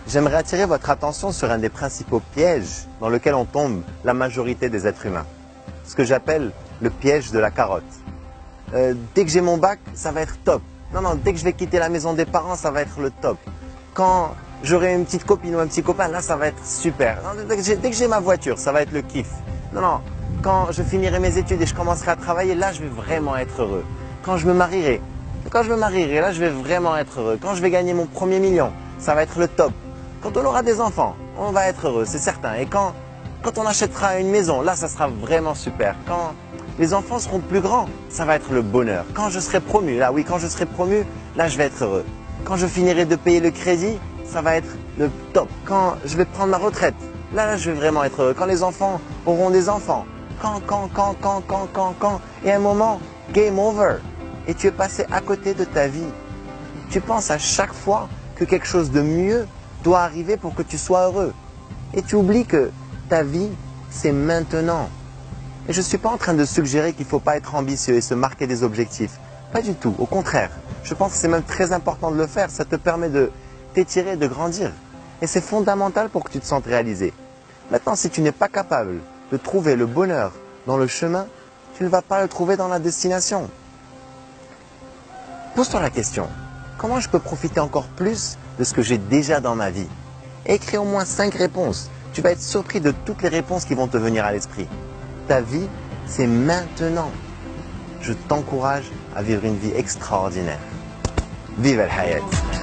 j'aimerais attirer votre attention sur un des principaux pièges dans lequel on tombe la majorité des êtres humains. Ce que j'appelle le piège de la carotte. Dès que j'ai mon bac, ça va être top. Non, non, dès que je vais quitter la maison des parents, ça va être le top. Quand j'aurai une petite copine ou un petit copain, là, ça va être super. Non, dès que j'ai ma voiture, ça va être le kiff. Non, non, quand je finirai mes études et je commencerai à travailler, là, je vais vraiment être heureux. Quand je me marierai, là, je vais vraiment être heureux. Quand je vais gagner mon premier million, ça va être le top. Quand on aura des enfants, on va être heureux, c'est certain. Et quand on achètera une maison, là, ça sera vraiment super. Quand les enfants seront plus grands, ça va être le bonheur. Quand je serai promu, là, oui, quand je serai promu, là, je vais être heureux. Quand je finirai de payer le crédit, ça va être le top. Quand je vais prendre ma retraite, là, je vais vraiment être heureux. Quand les enfants auront des enfants, quand. Et à un moment, game over. Et tu es passé à côté de ta vie. Tu penses à chaque fois que quelque chose de mieux doit arriver pour que tu sois heureux. Et tu oublies que ta vie, c'est maintenant. Et je ne suis pas en train de suggérer qu'il ne faut pas être ambitieux et se marquer des objectifs. Pas du tout, au contraire. Je pense que c'est même très important de le faire. Ça te permet de t'étirer, de grandir. Et c'est fondamental pour que tu te sentes réalisé. Maintenant, si tu n'es pas capable de trouver le bonheur dans le chemin, tu ne vas pas le trouver dans la destination. Pose-toi la question, comment je peux profiter encore plus de ce que j'ai déjà dans ma vie? Écris au moins 5 réponses. Tu vas être surpris de toutes les réponses qui vont te venir à l'esprit. Ta vie, c'est maintenant. Je t'encourage à vivre une vie extraordinaire. Vive el hayat!